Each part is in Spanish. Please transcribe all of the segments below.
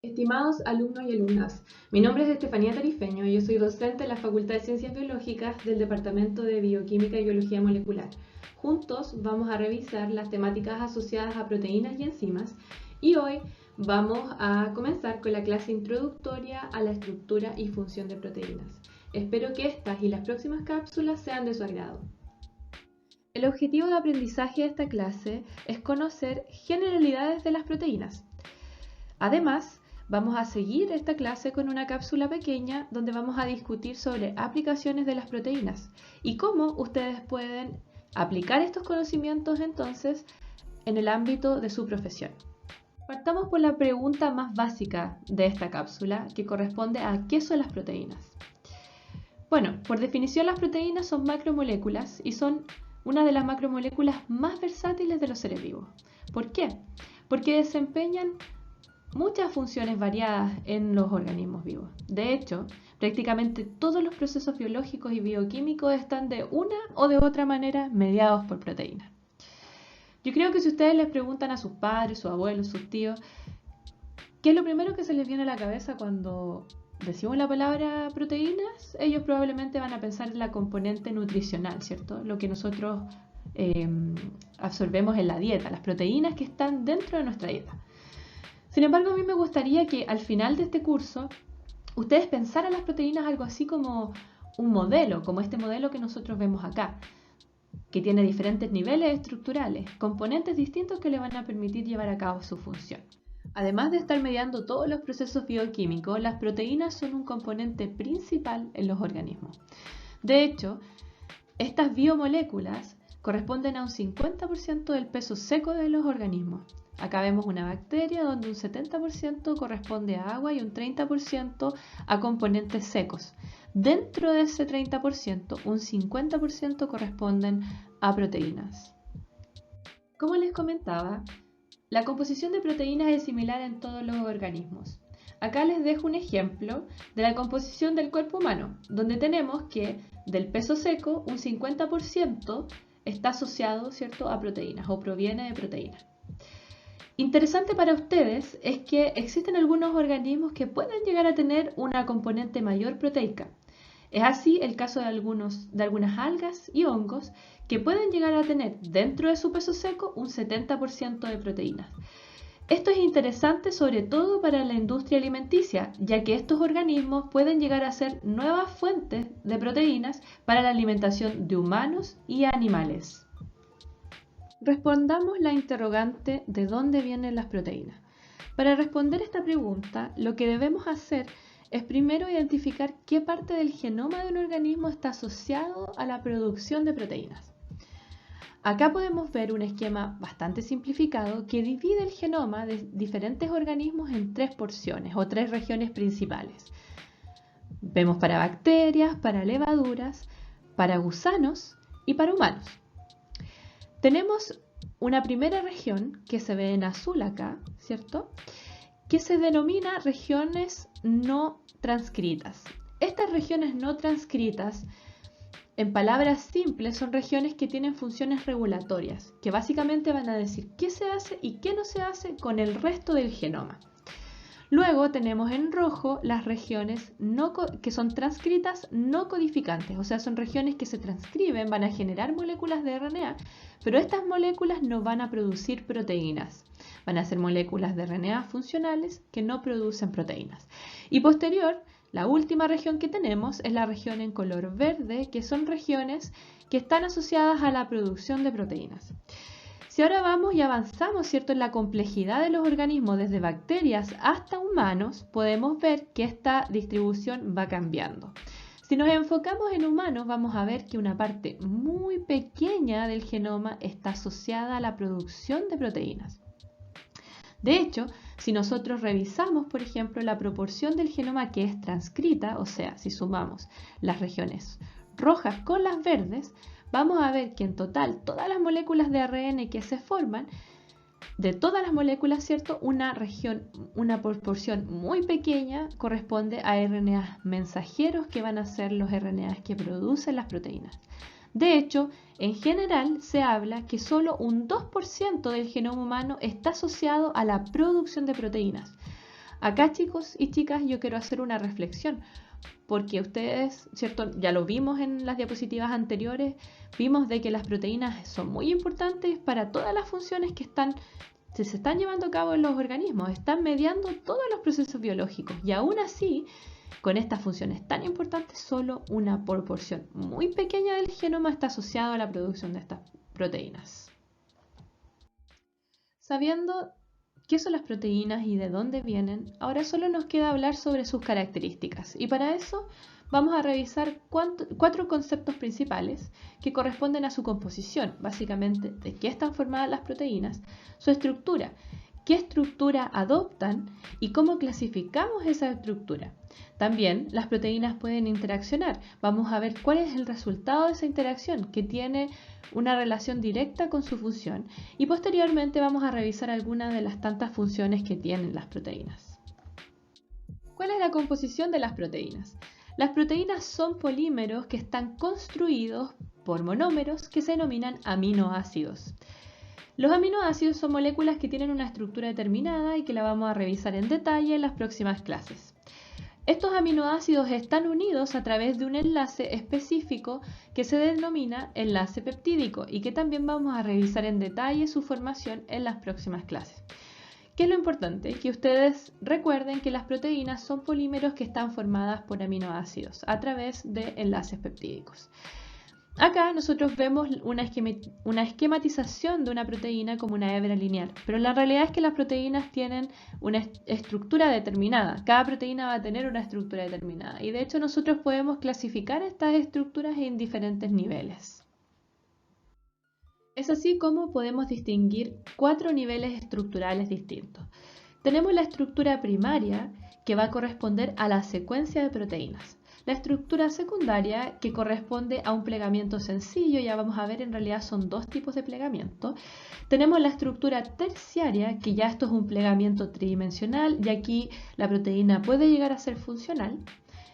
Estimados alumnos y alumnas, mi nombre es Estefanía Tarifeño y yo soy docente en la Facultad de Ciencias Biológicas del Departamento de Bioquímica y Biología Molecular. Juntos vamos a revisar las temáticas asociadas a proteínas y enzimas y hoy vamos a comenzar con la clase introductoria a la estructura y función de proteínas. Espero que estas y las próximas cápsulas sean de su agrado. El objetivo de aprendizaje de esta clase es conocer generalidades de las proteínas. Además, vamos a seguir esta clase con una cápsula pequeña donde vamos a discutir sobre aplicaciones de las proteínas y cómo ustedes pueden aplicar estos conocimientos entonces en el ámbito de su profesión. Partamos por la pregunta más básica de esta cápsula, que corresponde a ¿qué son las proteínas? Bueno, por definición las proteínas son macromoléculas y son una de las macromoléculas más versátiles de los seres vivos. ¿Por qué? Porque desempeñan muchas funciones variadas en los organismos vivos. De hecho, prácticamente todos los procesos biológicos y bioquímicos están de una o de otra manera mediados por proteínas. Yo creo que si ustedes les preguntan a sus padres, sus abuelos, sus tíos, ¿qué es lo primero que se les viene a la cabeza cuando decimos la palabra proteínas? Ellos probablemente van a pensar en la componente nutricional, ¿cierto? Lo que nosotros absorbemos en la dieta, las proteínas que están dentro de nuestra dieta. Sin embargo, a mí me gustaría que al final de este curso ustedes pensaran las proteínas algo así como un modelo, como este modelo que nosotros vemos acá, que tiene diferentes niveles estructurales, componentes distintos que le van a permitir llevar a cabo su función. Además de estar mediando todos los procesos bioquímicos, las proteínas son un componente principal en los organismos. De hecho, estas biomoléculas corresponden a un 50% del peso seco de los organismos. Acá vemos una bacteria donde un 70% corresponde a agua y un 30% a componentes secos. Dentro de ese 30%, un 50% corresponden a proteínas. Como les comentaba, la composición de proteínas es similar en todos los organismos. Acá les dejo un ejemplo de la composición del cuerpo humano, donde tenemos que del peso seco un 50% está asociado, ¿cierto?, a proteínas o proviene de proteínas. Interesante para ustedes es que existen algunos organismos que pueden llegar a tener una componente mayor proteica. Es así el caso de algunas algas y hongos que pueden llegar a tener dentro de su peso seco un 70% de proteínas. Esto es interesante sobre todo para la industria alimenticia, ya que estos organismos pueden llegar a ser nuevas fuentes de proteínas para la alimentación de humanos y animales. Respondamos la interrogante de dónde vienen las proteínas. Para responder esta pregunta, lo que debemos hacer es primero identificar qué parte del genoma de un organismo está asociado a la producción de proteínas. Acá podemos ver un esquema bastante simplificado que divide el genoma de diferentes organismos en tres porciones o tres regiones principales. Vemos para bacterias, para levaduras, para gusanos y para humanos. Tenemos una primera región que se ve en azul acá, ¿cierto?, que se denomina regiones no transcritas. Estas regiones no transcritas, en palabras simples, son regiones que tienen funciones regulatorias, que básicamente van a decir qué se hace y qué no se hace con el resto del genoma. Luego tenemos en rojo las regiones que son transcritas no codificantes, o sea, son regiones que se transcriben, van a generar moléculas de RNA, pero estas moléculas no van a producir proteínas. Van a ser moléculas de RNA funcionales que no producen proteínas. Y posterior, la última región que tenemos es la región en color verde, que son regiones que están asociadas a la producción de proteínas. Si ahora vamos y avanzamos, ¿cierto?, en la complejidad de los organismos desde bacterias hasta humanos, podemos ver que esta distribución va cambiando. Si nos enfocamos en humanos, vamos a ver que una parte muy pequeña del genoma está asociada a la producción de proteínas. De hecho, si nosotros revisamos, por ejemplo, la proporción del genoma que es transcrita, o sea, si sumamos las regiones rojas con las verdes, vamos a ver que en total todas las moléculas de ARN que se forman, de todas las moléculas, ¿cierto?, una proporción muy pequeña corresponde a RNAs mensajeros que van a ser los RNAs que producen las proteínas. De hecho, en general se habla que solo un 2% del genoma humano está asociado a la producción de proteínas. Acá, chicos y chicas, yo quiero hacer una reflexión, porque ustedes, ¿cierto? Ya lo vimos en las diapositivas anteriores, vimos de que las proteínas son muy importantes para todas las funciones que se están llevando a cabo en los organismos, están mediando todos los procesos biológicos, y aún así, con estas funciones tan importantes, solo una proporción muy pequeña del genoma está asociado a la producción de estas proteínas. Sabiendo qué son las proteínas y de dónde vienen, ahora solo nos queda hablar sobre sus características, y para eso vamos a revisar 4 conceptos principales que corresponden a su composición, básicamente de qué están formadas las proteínas, su estructura, qué estructura adoptan y cómo clasificamos esa estructura. También las proteínas pueden interaccionar. Vamos a ver cuál es el resultado de esa interacción, que tiene una relación directa con su función, y posteriormente vamos a revisar algunas de las tantas funciones que tienen las proteínas. ¿Cuál es la composición de las proteínas? Las proteínas son polímeros que están construidos por monómeros que se denominan aminoácidos. Los aminoácidos son moléculas que tienen una estructura determinada y que la vamos a revisar en detalle en las próximas clases. Estos aminoácidos están unidos a través de un enlace específico que se denomina enlace peptídico y que también vamos a revisar en detalle su formación en las próximas clases. ¿Qué es lo importante? Que ustedes recuerden que las proteínas son polímeros que están formadas por aminoácidos a través de enlaces peptídicos. Acá nosotros vemos una esquematización de una proteína como una hebra lineal, pero la realidad es que las proteínas tienen una estructura determinada. Cada proteína va a tener una estructura determinada y de hecho nosotros podemos clasificar estas estructuras en diferentes niveles. Es así como podemos distinguir 4 niveles estructurales distintos. Tenemos la estructura primaria, que va a corresponder a la secuencia de proteínas. La estructura secundaria, que corresponde a un plegamiento sencillo, ya vamos a ver, en realidad son 2 tipos de plegamiento. Tenemos la estructura terciaria, que ya esto es un plegamiento tridimensional, y aquí la proteína puede llegar a ser funcional.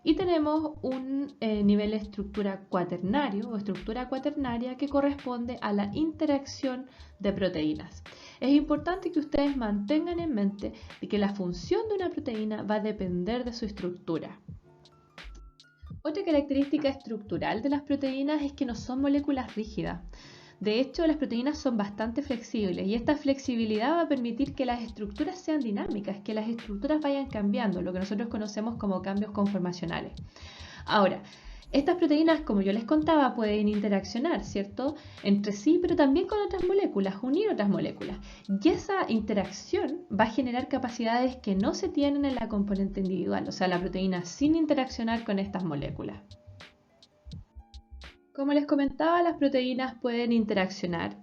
Y tenemos un nivel de estructura cuaternario o estructura cuaternaria que corresponde a la interacción de proteínas. Es importante que ustedes mantengan en mente que la función de una proteína va a depender de su estructura. Otra característica estructural de las proteínas es que no son moléculas rígidas. De hecho, las proteínas son bastante flexibles y esta flexibilidad va a permitir que las estructuras sean dinámicas, que las estructuras vayan cambiando, lo que nosotros conocemos como cambios conformacionales. Ahora, estas proteínas, como yo les contaba, pueden interaccionar, ¿cierto?, entre sí, pero también con otras moléculas, unir otras moléculas. Y esa interacción va a generar capacidades que no se tienen en la componente individual, o sea, la proteína sin interaccionar con estas moléculas. Como les comentaba, las proteínas pueden interaccionar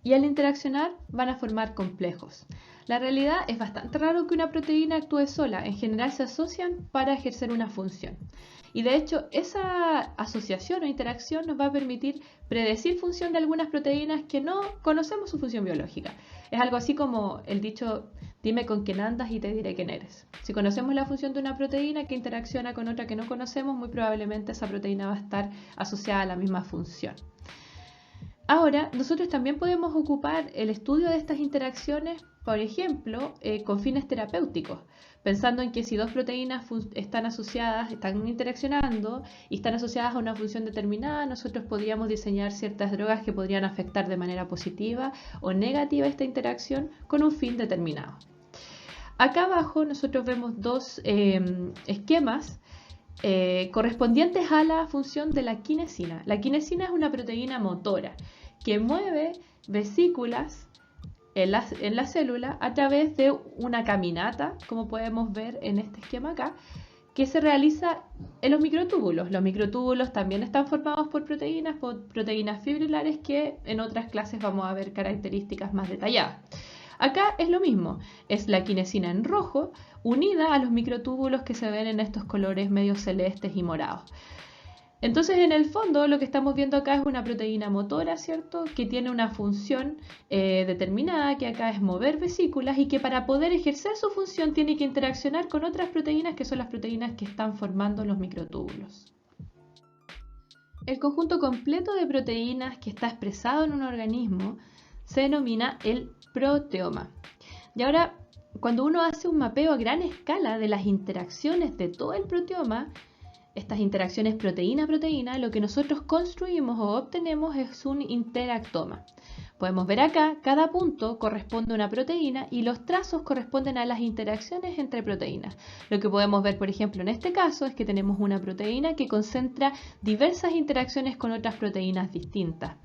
y al interaccionar van a formar complejos. La realidad es bastante raro que una proteína actúe sola, en general se asocian para ejercer una función. Y de hecho, esa asociación o interacción nos va a permitir predecir función de algunas proteínas que no conocemos su función biológica. Es algo así como el dicho, dime con quién andas y te diré quién eres. Si conocemos la función de una proteína que interacciona con otra que no conocemos, muy probablemente esa proteína va a estar asociada a la misma función. Ahora, nosotros también podemos ocupar el estudio de estas interacciones, por ejemplo, con fines terapéuticos, pensando en que si 2 proteínas están asociadas, están interaccionando y están asociadas a una función determinada, nosotros podríamos diseñar ciertas drogas que podrían afectar de manera positiva o negativa esta interacción con un fin determinado. Acá abajo nosotros vemos 2 esquemas correspondientes a la función de la quinesina. La quinesina es una proteína motora que mueve vesículas en la célula a través de una caminata, como podemos ver en este esquema acá, que se realiza en los microtúbulos. Los microtúbulos también están formados por proteínas fibrilares que en otras clases vamos a ver características más detalladas. Acá es lo mismo, es la quinesina en rojo unida a los microtúbulos que se ven en estos colores medio celestes y morados. Entonces, en el fondo, lo que estamos viendo acá es una proteína motora, ¿cierto?, que tiene una función determinada, que acá es mover vesículas y que para poder ejercer su función tiene que interaccionar con otras proteínas que son las proteínas que están formando los microtúbulos. El conjunto completo de proteínas que está expresado en un organismo se denomina el proteoma. Y ahora cuando uno hace un mapeo a gran escala de las interacciones de todo el proteoma, estas interacciones proteína-proteína, lo que nosotros construimos o obtenemos es un interactoma. Podemos ver acá, cada punto corresponde a una proteína y los trazos corresponden a las interacciones entre proteínas. Lo que podemos ver, por ejemplo, en este caso es que tenemos una proteína que concentra diversas interacciones con otras proteínas distintas.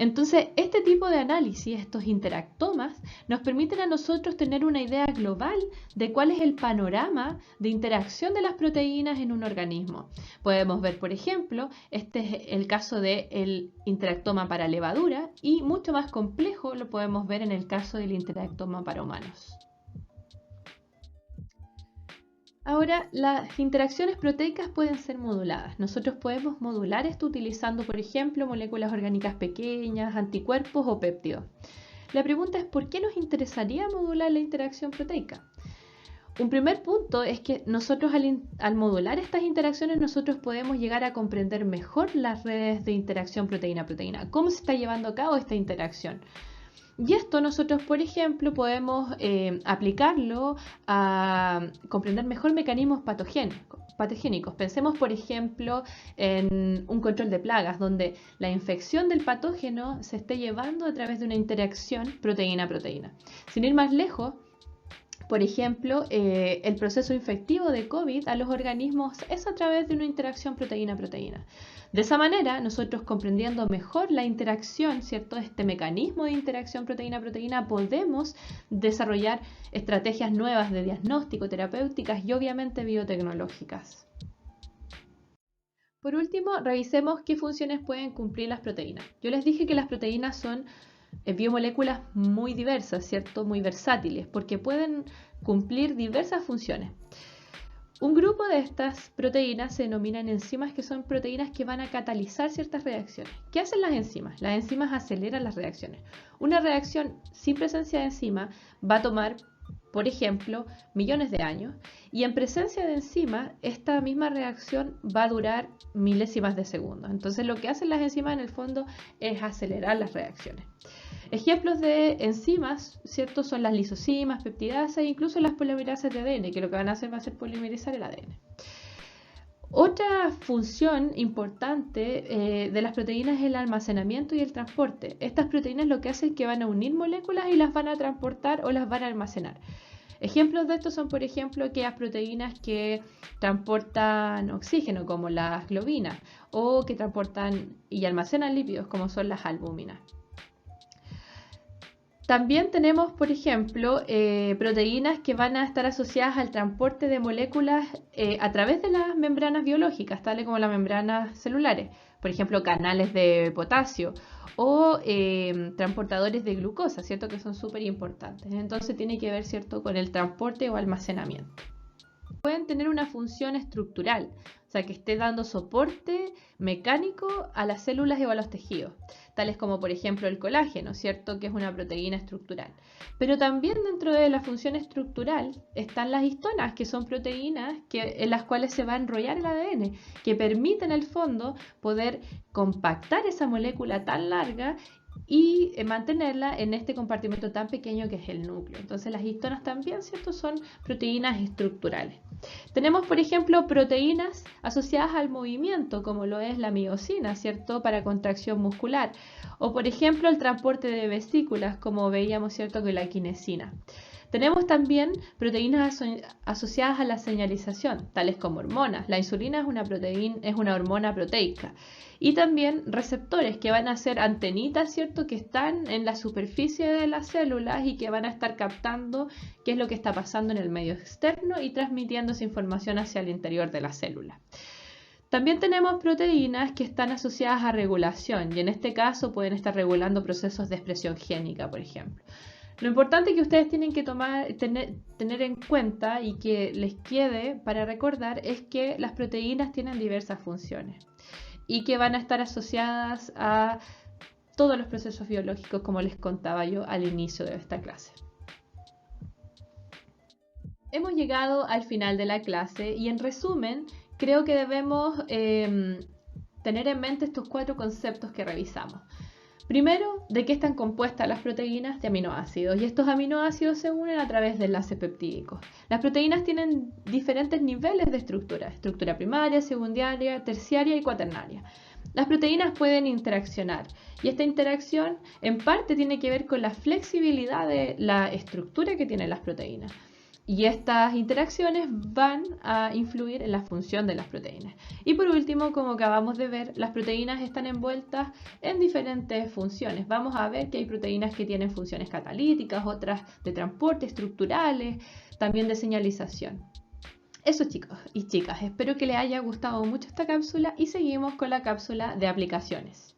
Entonces, este tipo de análisis, estos interactomas, nos permiten a nosotros tener una idea global de cuál es el panorama de interacción de las proteínas en un organismo. Podemos ver, por ejemplo, este es el caso del interactoma para levadura y mucho más complejo lo podemos ver en el caso del interactoma para humanos. Ahora, las interacciones proteicas pueden ser moduladas. Nosotros podemos modular esto utilizando, por ejemplo, moléculas orgánicas pequeñas, anticuerpos o péptidos. La pregunta es, ¿por qué nos interesaría modular la interacción proteica? Un primer punto es que nosotros al modular estas interacciones nosotros podemos llegar a comprender mejor las redes de interacción proteína-proteína. ¿Cómo se está llevando a cabo esta interacción? Y esto nosotros, por ejemplo, podemos aplicarlo a comprender mejor mecanismos patogénicos. Pensemos, por ejemplo, en un control de plagas, donde la infección del patógeno se esté llevando a través de una interacción proteína-proteína. Sin ir más lejos, por ejemplo, el proceso infectivo de COVID a los organismos es a través de una interacción proteína-proteína. De esa manera, nosotros comprendiendo mejor la interacción, ¿cierto? Este mecanismo de interacción proteína-proteína, podemos desarrollar estrategias nuevas de diagnóstico, terapéuticas y obviamente biotecnológicas. Por último, revisemos qué funciones pueden cumplir las proteínas. Yo les dije que las proteínas son biomoléculas muy diversas, ¿cierto? Muy versátiles, porque pueden cumplir diversas funciones. Un grupo de estas proteínas se denominan enzimas, que son proteínas que van a catalizar ciertas reacciones. ¿Qué hacen las enzimas? Las enzimas aceleran las reacciones. Una reacción sin presencia de enzima va a tomar, por ejemplo, millones de años, y en presencia de enzimas, esta misma reacción va a durar milésimas de segundos. Entonces, lo que hacen las enzimas en el fondo es acelerar las reacciones. Ejemplos de enzimas, ¿cierto? Son las lisocimas, peptidasas e incluso las polimerasas de ADN, que lo que van a hacer va a ser polimerizar el ADN. Otra función importante de las proteínas es el almacenamiento y el transporte. Estas proteínas lo que hacen es que van a unir moléculas y las van a transportar o las van a almacenar. Ejemplos de esto son, por ejemplo, aquellas proteínas que transportan oxígeno, como las globinas, o que transportan y almacenan lípidos, como son las albúminas. También tenemos, por ejemplo, proteínas que van a estar asociadas al transporte de moléculas a través de las membranas biológicas, tales como las membranas celulares, por ejemplo, canales de potasio o transportadores de glucosa, ¿cierto? Que son súper importantes. Entonces tiene que ver, ¿cierto?, con el transporte o almacenamiento. Pueden tener una función estructural, o sea, que esté dando soporte mecánico a las células y a los tejidos, tales como por ejemplo el colágeno, ¿cierto?, que es una proteína estructural. Pero también dentro de la función estructural están las histonas, que son proteínas en las cuales se va a enrollar el ADN, que permiten en el fondo poder compactar esa molécula tan larga y mantenerla en este compartimento tan pequeño que es el núcleo. Entonces las histonas también, ¿cierto?, son proteínas estructurales. Tenemos, por ejemplo, proteínas asociadas al movimiento, como lo es la miosina, ¿cierto?, para contracción muscular, o por ejemplo el transporte de vesículas, como veíamos, ¿cierto?, con la quinesina. Tenemos también proteínas asociadas a la señalización, tales como hormonas. La insulina es una hormona proteica. Y también receptores que van a ser antenitas, ¿cierto?, que están en la superficie de las células y que van a estar captando qué es lo que está pasando en el medio externo y transmitiendo esa información hacia el interior de la célula. También tenemos proteínas que están asociadas a regulación y en este caso pueden estar regulando procesos de expresión génica, por ejemplo. Lo importante que ustedes tienen que tener en cuenta y que les quede para recordar es que las proteínas tienen diversas funciones y que van a estar asociadas a todos los procesos biológicos, como les contaba yo al inicio de esta clase. Hemos llegado al final de la clase y en resumen creo que debemos tener en mente estos 4 conceptos que revisamos. Primero, ¿de qué están compuestas las proteínas? De aminoácidos. Y estos aminoácidos se unen a través de enlaces peptídicos. Las proteínas tienen diferentes niveles de estructura. Estructura primaria, secundaria, terciaria y cuaternaria. Las proteínas pueden interaccionar. Y esta interacción en parte tiene que ver con la flexibilidad de la estructura que tienen las proteínas. Y estas interacciones van a influir en la función de las proteínas. Y por último, como acabamos de ver, las proteínas están envueltas en diferentes funciones. Vamos a ver que hay proteínas que tienen funciones catalíticas, otras de transporte, estructurales, también de señalización. Eso, chicos y chicas, espero que les haya gustado mucho esta cápsula y seguimos con la cápsula de aplicaciones.